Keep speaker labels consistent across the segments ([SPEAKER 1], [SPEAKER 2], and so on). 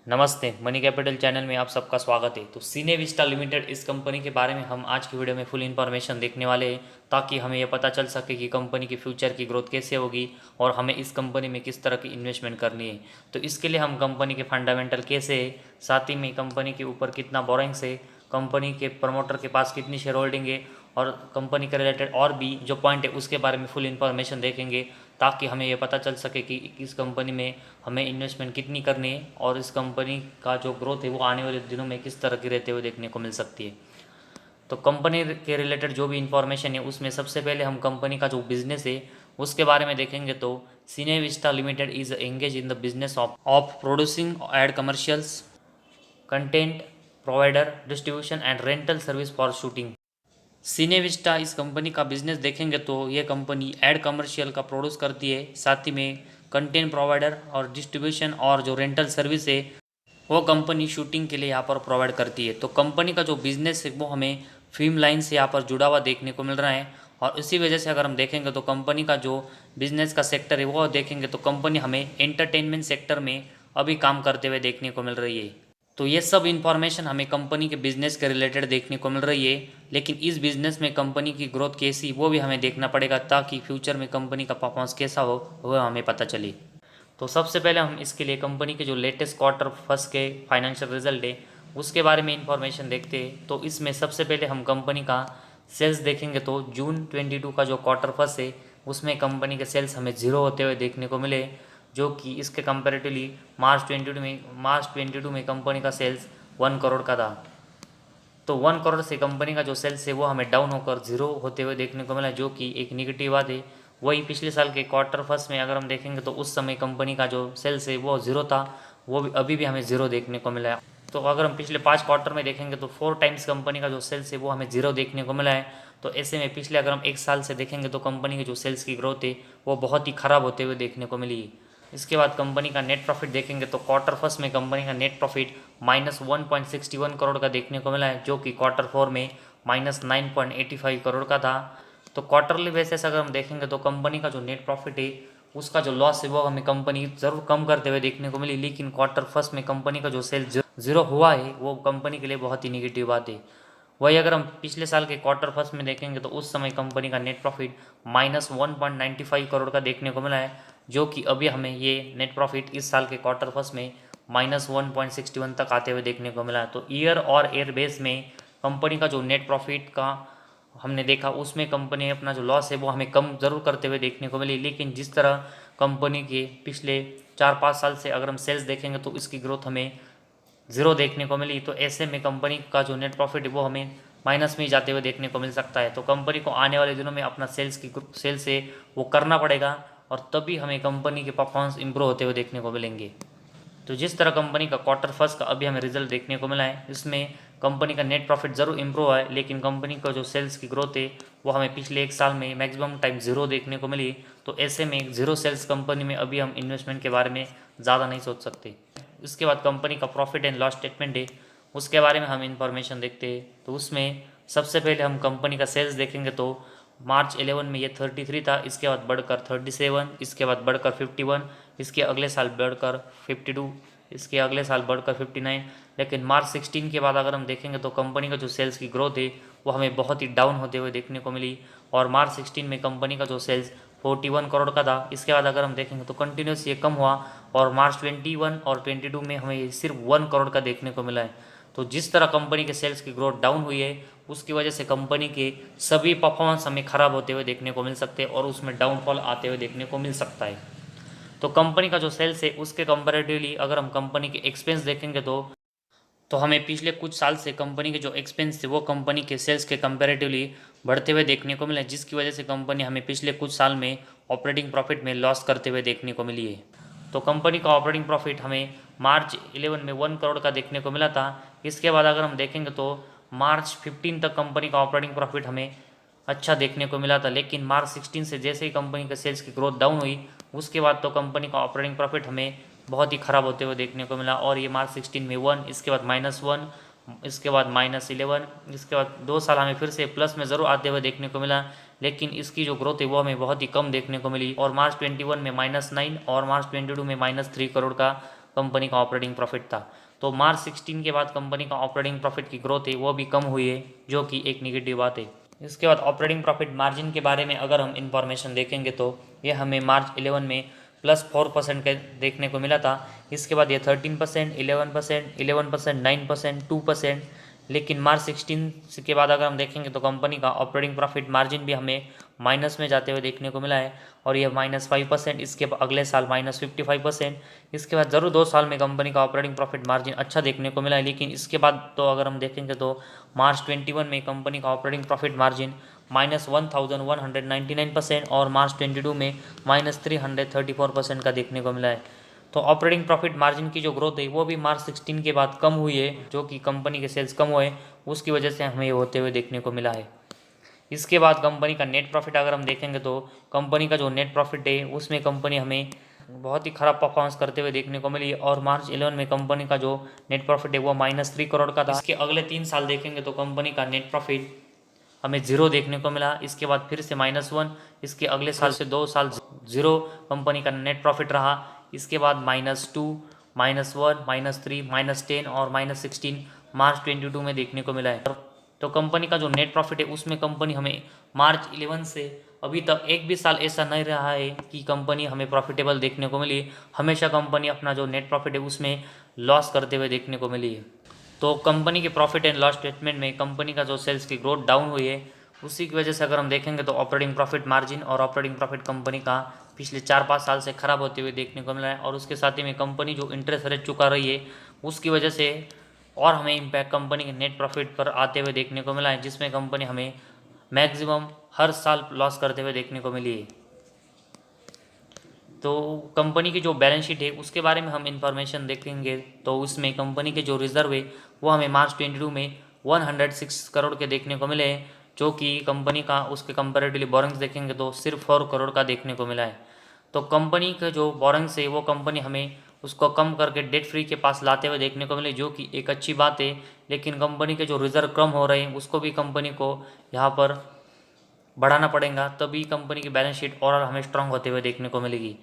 [SPEAKER 1] नमस्ते, money capital channel में आप सबका स्वागत है। तो सीने विस्टा लिमिटेड इस कंपनी के बारे में हम आज की वीडियो में फुल इन्फॉर्मेशन देखने वाले हैं, ताकि हमें यह पता चल सके कि कंपनी की फ्यूचर की ग्रोथ कैसे होगी और हमें इस कंपनी में किस तरह की इन्वेस्टमेंट करनी है। तो इसके लिए हम कंपनी के फंडामेंटल कैसे है, साथ ही में कंपनी के ऊपर कितना बोरिंग्स है, कंपनी के प्रमोटर के पास कितनी शेयर होल्डिंग है और कंपनी के रिलेटेड और भी जो पॉइंट है उसके बारे में फुल इन्फॉर्मेशन देखेंगे, ताकि हमें ये पता चल सके कि इस कंपनी में हमें इन्वेस्टमेंट कितनी करनी है और इस कंपनी का जो ग्रोथ है वो आने वाले दिनों में किस तरह की रहते हुए देखने को मिल सकती है। तो कंपनी के रिलेटेड जो भी इंफॉर्मेशन है उसमें सबसे पहले हम कंपनी का जो बिजनेस है उसके बारे में देखेंगे। तो Cinevista limited is engage in the business of producing ad commercials content provider distribution and rental service for shooting. Cinevista इस कंपनी का बिजनेस देखेंगे तो ये कंपनी एड कमर्शियल का प्रोड्यूस करती है, साथ ही में कंटेंट प्रोवाइडर और डिस्ट्रीब्यूशन और जो रेंटल सर्विस है वो कंपनी शूटिंग के लिए यहाँ पर प्रोवाइड करती है। तो कंपनी का जो बिजनेस है वो हमें फिल्म लाइन से यहाँ पर जुड़ा हुआ देखने को मिल रहा है, और इसी वजह से अगर हम देखेंगे तो कंपनी का जो बिजनेस का सेक्टर है वो देखेंगे तो कंपनी हमें एंटरटेनमेंट सेक्टर में अभी काम करते हुए देखने को मिल रही है। तो ये सब इन्फॉर्मेशन हमें कंपनी के बिजनेस के रिलेटेड देखने को मिल रही है, लेकिन इस बिजनेस में कंपनी की ग्रोथ कैसी वो भी हमें देखना पड़ेगा, ताकि फ्यूचर में कंपनी का परफॉर्मेंस कैसा हो वह हमें पता चले। तो सबसे पहले हम इसके लिए कंपनी के जो लेटेस्ट क्वार्टर फर्स्ट के फाइनेंशियल रिजल्ट है उसके बारे में इंफॉर्मेशन देखते हैं। तो इसमें सबसे पहले हम कंपनी का सेल्स देखेंगे। तो जून 22 का जो क्वार्टर फर्स्ट है उसमें कंपनी के सेल्स हमें जीरो होते हुए देखने को मिले, जो कि इसके कंपेरेटिवली मार्च 22 में कंपनी का सेल्स 1 करोड़ का था। तो 1 करोड़ से कंपनी का जो सेल्स है वो हमें डाउन होकर जीरो होते हुए देखने को मिला, जो कि एक निगेटिव बात है। वही पिछले साल के क्वार्टर फर्स्ट में अगर हम देखेंगे तो उस समय कंपनी का जो सेल्स है वो जीरो था, वो भी अभी भी हमें जीरो देखने को मिला है। तो अगर हम पिछले 5 क्वार्टर में देखेंगे तो 4 टाइम्स कंपनी का जो सेल्स है वो हमें जीरो देखने को मिला है। तो ऐसे में पिछले अगर हम 1 साल से देखेंगे तो कंपनी के जो सेल्स की ग्रोथ है वो बहुत ही ख़राब होते हुए देखने को मिली है। इसके बाद कंपनी का नेट प्रॉफिट देखेंगे तो क्वार्टर फर्स्ट में कंपनी का नेट प्रॉफिट -1.61 करोड़ का देखने को मिला है, जो कि क्वार्टर फोर में -9.85 करोड़ का था। तो क्वार्टरली बेसिस अगर हम देखेंगे तो कंपनी का जो नेट प्रॉफिट है उसका जो लॉस है वो हमें कंपनी ज़रूर कम करते हुए देखने को मिली, लेकिन क्वार्टर फर्स्ट में कंपनी का जो सेल जीरो हुआ है वो कंपनी के लिए बहुत ही निगेटिव बात है। वही अगर हम पिछले साल के क्वार्टर फर्स्ट में देखेंगे तो उस समय कंपनी का नेट प्रॉफिट -1.95 करोड़ का देखने को मिला है, जो कि अभी हमें ये नेट प्रॉफिट इस साल के क्वार्टर फर्स्ट में -1.61 तक आते हुए देखने को मिला। तो ईयर और एयर बेस में कंपनी का जो नेट प्रॉफिट का हमने देखा उसमें कंपनी अपना जो लॉस है वो हमें कम ज़रूर करते हुए देखने को मिली, लेकिन जिस तरह कंपनी के पिछले 4-5 साल से अगर हम सेल्स देखेंगे तो इसकी ग्रोथ हमें ज़ीरो देखने को मिली। तो ऐसे में कंपनी का जो नेट प्रॉफिट है वो हमें माइनस में ही जाते हुए देखने को मिल सकता है। तो कंपनी को आने वाले दिनों में अपना सेल्स है वो करना पड़ेगा, और तभी हमें कंपनी के परफॉर्मेंस इंप्रूव होते हुए देखने को मिलेंगे। तो जिस तरह कंपनी का क्वार्टर फर्स्ट का अभी हमें रिजल्ट देखने को मिला है, इसमें कंपनी का नेट प्रॉफिट ज़रूर इंप्रूव हुआ है, लेकिन कंपनी का जो सेल्स की ग्रोथ है वो हमें पिछले 1 साल में मैक्सिमम टाइम ज़ीरो देखने को मिली। तो ऐसे में ज़ीरो सेल्स कंपनी में अभी हम इन्वेस्टमेंट के बारे में ज़्यादा नहीं सोच सकते। इसके बाद कंपनी का प्रॉफिट एंड लॉस स्टेटमेंट है उसके बारे में हम इंफॉर्मेशन देखते हैं। तो उसमें सबसे पहले हम कंपनी का सेल्स देखेंगे। तो मार्च 11 में ये 33 था, इसके बाद बढ़कर 37, इसके बाद बढ़कर 51, इसके अगले साल बढ़कर 52, इसके अगले साल बढ़कर 59। लेकिन मार्च 16 के बाद अगर हम देखेंगे तो कंपनी का जो सेल्स की ग्रोथ है वो हमें बहुत ही डाउन होते हुए देखने को मिली, और मार्च 16 में कंपनी का जो सेल्स 41 करोड़ का था। इसके बाद अगर हम देखेंगे तो कंटिन्यूस ये कम हुआ, और मार्च 21 और 22 में हमें सिर्फ 1 करोड़ का देखने को मिला है। तो जिस तरह कंपनी के सेल्स की ग्रोथ डाउन हुई है उसकी वजह से कंपनी के सभी परफॉर्मेंस हमें ख़राब होते हुए देखने को मिल सकते हैं और उसमें डाउनफॉल आते हुए देखने को मिल सकता है। तो कंपनी का जो सेल्स है उसके कंपैरेटिवली अगर हम कंपनी के एक्सपेंस देखेंगे तो हमें पिछले कुछ साल से कंपनी के जो एक्सपेंस थे वो कंपनी के सेल्स के कंपैरेटिवली बढ़ते हुए देखने को मिले, जिसकी वजह से कंपनी हमें पिछले कुछ साल में ऑपरेटिंग प्रॉफिट में लॉस करते हुए देखने को मिली है। तो कंपनी का ऑपरेटिंग प्रॉफिट हमें मार्च 11 में 1 करोड़ का देखने को मिला था। इसके बाद अगर हम देखेंगे तो मार्च 15 तक कंपनी का ऑपरेटिंग प्रॉफिट हमें अच्छा देखने को मिला था, लेकिन मार्च 16 से जैसे ही कंपनी के सेल्स की ग्रोथ डाउन हुई उसके बाद तो कंपनी का ऑपरेटिंग प्रॉफिट हमें बहुत ही ख़राब होते हुए देखने को मिला, और ये मार्च 16 में 1, इसके बाद -1, इसके बाद -11, इसके बाद 2 साल हमें फिर से प्लस में ज़रूर आते हुए देखने को मिला, लेकिन इसकी जो ग्रोथ है वो हमें बहुत ही कम देखने को मिली। और मार्च 21 में -9 और मार्च 22 में -3 करोड़ का कंपनी का ऑपरेटिंग प्रॉफिट था। तो मार्च 16 के बाद कंपनी का ऑपरेटिंग प्रॉफिट की ग्रोथ है वो भी कम हुई है, जो कि एक निगेटिव बात है। इसके बाद ऑपरेटिंग प्रॉफिट मार्जिन के बारे में अगर हम इंफॉर्मेशन देखेंगे तो ये हमें मार्च 11 में +4% के देखने को मिला था। इसके बाद ये 13%, 11%, 9%, 2%। लेकिन मार्च 16 के बाद अगर हम देखेंगे तो कंपनी का ऑपरेटिंग प्रॉफिट मार्जिन भी हमें माइनस में जाते हुए देखने को मिला है, और यह -5%। इसके अगले साल -55%। इसके बाद ज़रूर 2 साल में कंपनी का ऑपरेटिंग प्रॉफिट मार्जिन अच्छा देखने को मिला है, लेकिन इसके बाद तो अगर हम देखेंगे तो मार्च 21 में कंपनी का ऑपरेटिंग प्रॉफिट मार्जिन -1199% और मार्च 22 में -334% का देखने को मिला है। तो ऑपरेटिंग प्रॉफिट मार्जिन की जो ग्रोथ है वो भी मार्च 16 के बाद कम हुई है, जो कि कंपनी के सेल्स कम हुए उसकी वजह से हमें ये होते हुए देखने को मिला है। इसके बाद कंपनी का नेट प्रॉफिट अगर हम देखेंगे तो कंपनी का जो नेट प्रॉफिट है उसमें कंपनी हमें बहुत ही ख़राब परफॉर्मेंस करते हुए देखने को मिली, और मार्च 11 में कंपनी का जो नेट प्रॉफिट है वो -3 करोड़ का था। इसके अगले 3 साल देखेंगे तो कंपनी का नेट प्रॉफिट हमें 0 देखने को मिला। इसके बाद फिर से -1, इसके अगले साल से 2 साल 0 कंपनी का नेट प्रॉफिट रहा। इसके बाद -2, -1, -3, -10 और -16 मार्च 22 में देखने को मिला है। तो कंपनी का जो नेट प्रॉफिट है उसमें कंपनी हमें मार्च 11 से अभी तक एक भी साल ऐसा नहीं रहा है कि कंपनी हमें प्रॉफिटेबल देखने को मिली। हमेशा कंपनी अपना जो नेट प्रॉफिट है उसमें लॉस करते हुए देखने को मिली है। तो कंपनी के प्रॉफिट एंड लॉस स्टेटमेंट में कंपनी का जो सेल्स की ग्रोथ डाउन हुई है उसी की वजह से अगर हम देखेंगे तो ऑपरेटिंग प्रॉफिट मार्जिन और ऑपरेटिंग प्रॉफिट कंपनी का पिछले 4-5 साल से खराब होते हुए देखने को मिला है, और उसके साथ ही में कंपनी जो इंटरेस्ट रेट चुका रही है उसकी वजह से और हमें इम्पैक्ट कंपनी के नेट प्रॉफिट पर आते हुए देखने को मिला है, जिसमें कंपनी हमें मैक्सिमम हर साल लॉस करते हुए देखने को मिली है। तो कंपनी की जो बैलेंस शीट है उसके बारे में हम इंफॉर्मेशन देखेंगे तो उसमें कंपनी के जो रिजर्व है वो हमें मार्च 22 में 106 करोड़ के देखने को मिले हैं, जो कि कंपनी का उसके कंपेरेटिवली बोरिंग्स देखेंगे तो सिर्फ 4 करोड़ का देखने को मिला है। तो कंपनी के जो बोरिंग्स है वो कंपनी हमें उसको कम करके डेट फ्री के पास लाते हुए देखने को मिले, जो कि एक अच्छी बात है। लेकिन कंपनी के जो रिजर्व कम हो रहे हैं उसको भी कंपनी को यहाँ पर बढ़ाना पड़ेगा, तभी कंपनी की बैलेंस शीट और हमें स्ट्रांग होते हुए देखने को मिलेगी।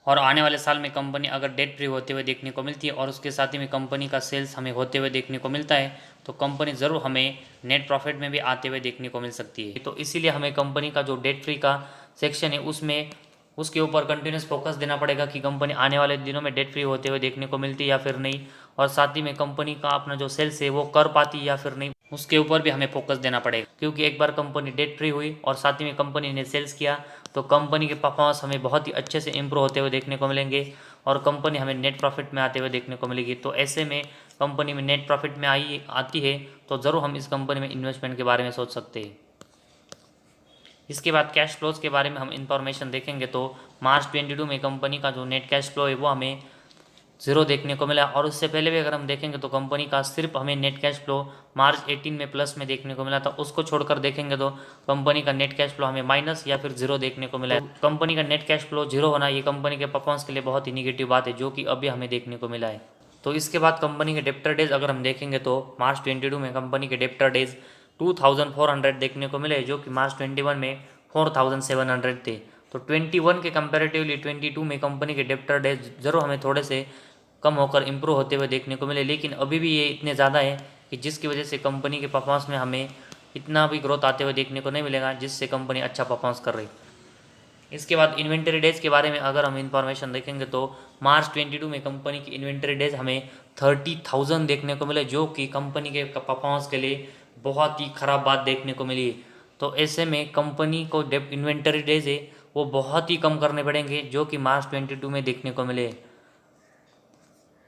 [SPEAKER 1] और आने वाले साल में कंपनी अगर डेट फ्री होते हुए देखने को मिलती है और उसके साथ ही में कंपनी का सेल्स हमें होते हुए देखने को मिलता है तो कंपनी ज़रूर हमें नेट प्रॉफिट में भी आते हुए देखने को मिल सकती है। तो इसीलिए हमें कंपनी का जो डेट फ्री का सेक्शन है उसमें उसके ऊपर कंटिन्यूस फोकस देना पड़ेगा कि कंपनी आने वाले दिनों में डेट फ्री होते हुए देखने को मिलती है या फिर नहीं, और साथ ही में कंपनी का अपना जो सेल्स है वो कर पाती है या फिर नहीं उसके ऊपर भी हमें फोकस देना पड़ेगा। क्योंकि एक बार कंपनी डेट फ्री हुई और साथ ही में कंपनी ने सेल्स किया तो कंपनी के परफॉर्मेंस हमें बहुत ही अच्छे से इम्प्रूव होते हुए देखने को मिलेंगे और कंपनी हमें नेट प्रॉफिट में आते हुए देखने को मिलेगी। तो ऐसे में कंपनी में नेट प्रॉफिट में आती है तो ज़रूर हम इस कंपनी में इन्वेस्टमेंट के बारे में सोच सकते हैं। इसके बाद कैश फ्लोज के बारे में हम इंफॉर्मेशन देखेंगे तो मार्च 22 में कंपनी का जो नेट कैश फ्लो है वो हमें 0 देखने को मिला, और उससे पहले भी अगर हम देखेंगे तो कंपनी का सिर्फ हमें नेट कैश फ्लो मार्च 18 में प्लस में देखने को मिला था। उसको छोड़कर देखेंगे तो कंपनी का नेट कैश फ्लो हमें माइनस या फिर 0 देखने को मिला है। तो कंपनी का नेट कैश फ्लो 0 होना ये कंपनी के परफॉर्मेंस के लिए बहुत ही निगेटिव बात है, जो कि अभी हमें देखने को मिला है। तो इसके बाद कंपनी के डेप्टर डेज अगर हम देखेंगे तो मार्च 22 में कंपनी के डेप्टर डेज 2400 देखने को मिले, जो कि मार्च 21 में 4700 थे। तो 21 के कंपेरेटिवली 22 में कंपनी के डेप्टर डेज जरूर हमें थोड़े से कम होकर इम्प्रूव होते हुए देखने को मिले, लेकिन अभी भी ये इतने ज़्यादा है कि जिसकी वजह से कंपनी के परफॉर्मेंस में हमें इतना भी ग्रोथ आते हुए देखने को नहीं मिलेगा जिससे कंपनी अच्छा परफॉर्मेंस कर रही। इसके बाद इन्वेंटरी डेज के बारे में अगर हम इंफॉर्मेशन देखेंगे तो मार्च 22 में कंपनी की इन्वेंटरी डेज हमें 30,000 देखने को मिले, जो कि कंपनी के परफॉर्मेंस के लिए बहुत ही ख़राब बात देखने को मिली। तो ऐसे में कंपनी को इन्वेंटरी डेज है वो बहुत ही कम करने पड़ेंगे, जो कि मार्च 22 में देखने को मिले।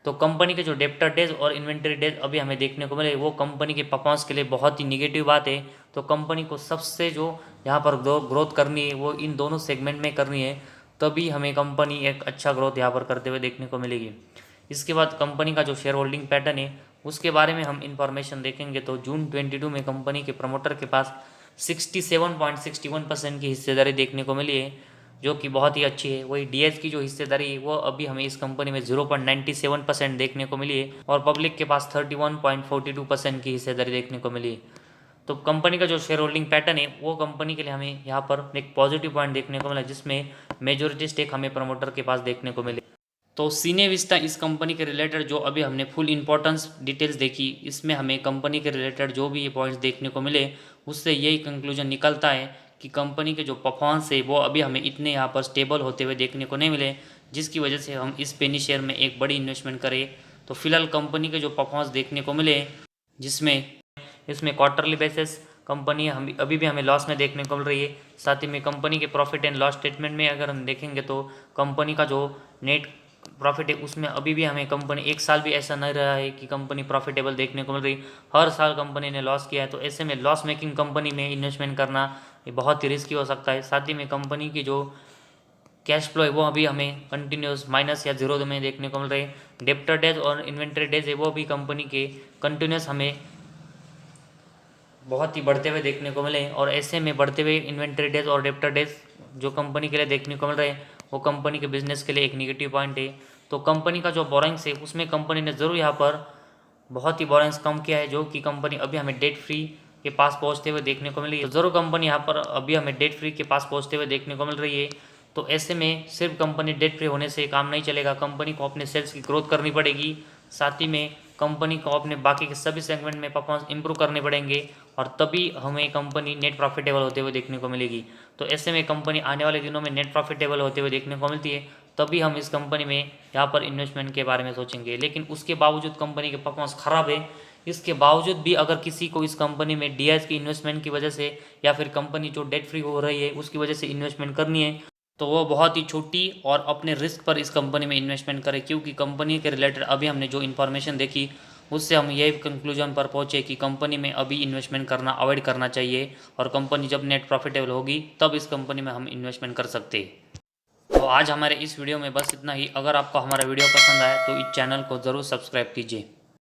[SPEAKER 1] तो कंपनी के जो डेप्टर डेज और इन्वेंटरी डेज अभी हमें देखने को मिले वो कंपनी के परफॉर्मेंस के लिए बहुत ही निगेटिव बात है। तो कंपनी को सबसे जो यहाँ पर ग्रोथ करनी है वो इन दोनों सेगमेंट में करनी है, तभी हमें कंपनी एक अच्छा ग्रोथ यहाँ पर करते हुए देखने को मिलेगी। इसके बाद कंपनी का जो शेयर होल्डिंग पैटर्न है उसके बारे में हम इंफॉर्मेशन देखेंगे तो जून 22 में कंपनी के प्रमोटर के पास 67.61% की हिस्सेदारी देखने को मिली है, जो कि बहुत ही अच्छी है। वही डीएच की जो हिस्सेदारी है वो अभी हमें इस कंपनी में 0.97% देखने को मिली है, और पब्लिक के पास 31.42% की हिस्सेदारी देखने को मिली है। तो कंपनी का जो शेयर होल्डिंग पैटर्न है वो कंपनी के लिए हमें यहाँ पर एक पॉजिटिव पॉइंट देखने को मिला, जिसमें मेजोरिटी स्टेक हमें प्रमोटर के पास देखने को मिले। तो सीने विस्टा इस कंपनी के रिलेटेड जो अभी हमने फुल इंपॉर्टेंस डिटेल्स देखी, इसमें हमें कंपनी के रिलेटेड जो भी ये पॉइंट्स देखने को मिले उससे यही कंक्लूजन निकलता है कि कंपनी के जो परफॉर्मेंस है वो अभी हमें इतने यहाँ पर स्टेबल होते हुए देखने को नहीं मिले, जिसकी वजह से हम इस पेनी शेयर में एक बड़ी इन्वेस्टमेंट करें। तो फिलहाल कंपनी के जो परफॉर्मेंस देखने को मिले, जिसमें इसमें क्वार्टरली बेसिस कंपनी हम अभी भी हमें लॉस में देखने को मिल रही है। साथ ही में कंपनी के प्रॉफिट एंड लॉस स्टेटमेंट में अगर हम देखेंगे तो कंपनी का जो नेट प्रॉफिट है उसमें अभी भी हमें कंपनी एक साल भी ऐसा नहीं रहा है कि कंपनी प्रॉफिटेबल देखने को मिल रही, हर साल कंपनी ने लॉस किया है। तो ऐसे में लॉस मेकिंग कंपनी में इन्वेस्टमेंट करना ये बहुत ही रिस्की हो सकता है। साथ ही में कंपनी की जो कैश फ्लो है वो अभी हमें कंटिन्यूस माइनस या जीरो में देखने को मिल रही है। डेप्टर डेज और इन्वेंट्री डेज है वो भी कंपनी के कंटिन्यूस हमें बहुत ही बढ़ते हुए देखने को मिले, और ऐसे में बढ़ते हुए इन्वेंट्री डेज और डेप्टर डेज जो कंपनी के लिए देखने को मिल रहे हैं वो कंपनी के बिजनेस के लिए एक नेगेटिव पॉइंट है। तो कंपनी का जो बोरिंग्स है उसमें कंपनी ने ज़रूर यहाँ पर बहुत ही बोरिंग्स कम किया है, जो कि कंपनी अभी हमें डेट फ्री के पास पहुँचते हुए देखने को मिली है। तो ज़रूर कंपनी यहाँ पर अभी हमें डेट फ्री के पास पहुँचते हुए देखने को मिल रही है। तो ऐसे में सिर्फ कंपनी डेट फ्री होने से काम नहीं चलेगा, कंपनी को अपने सेल्स की ग्रोथ करनी पड़ेगी। साथ ही में कंपनी को अपने बाकी के सभी सेगमेंट में परफॉर्मेंस इंप्रूव करने पड़ेंगे, और तभी हमें कंपनी नेट प्रॉफिटेबल होते हुए देखने को मिलेगी। तो ऐसे में कंपनी आने वाले दिनों में नेट प्रॉफिटेबल होते हुए देखने को मिलती है, तभी हम इस कंपनी में यहाँ पर इन्वेस्टमेंट के बारे में सोचेंगे। लेकिन उसके बावजूद कंपनी के परफॉर्मेंस खराब है, इसके बावजूद भी अगर किसी को इस कंपनी में डीआईएस की इन्वेस्टमेंट की वजह से या फिर कंपनी जो डेट फ्री हो रही है उसकी वजह से इन्वेस्टमेंट करनी है, तो वो बहुत ही छोटी और अपने रिस्क पर इस कंपनी में इन्वेस्टमेंट करें। क्योंकि कंपनी के रिलेटेड अभी हमने जो इन्फॉर्मेशन देखी उससे हम यही कंक्लूजन पर पहुंचे कि कंपनी में अभी इन्वेस्टमेंट करना अवॉइड करना चाहिए, और कंपनी जब नेट प्रॉफिटेबल होगी तब इस कंपनी में हम इन्वेस्टमेंट कर सकते हैं। तो आज हमारे इस वीडियो में बस इतना ही। अगर आपको हमारा वीडियो पसंद आए तो इस चैनल को ज़रूर सब्सक्राइब कीजिए।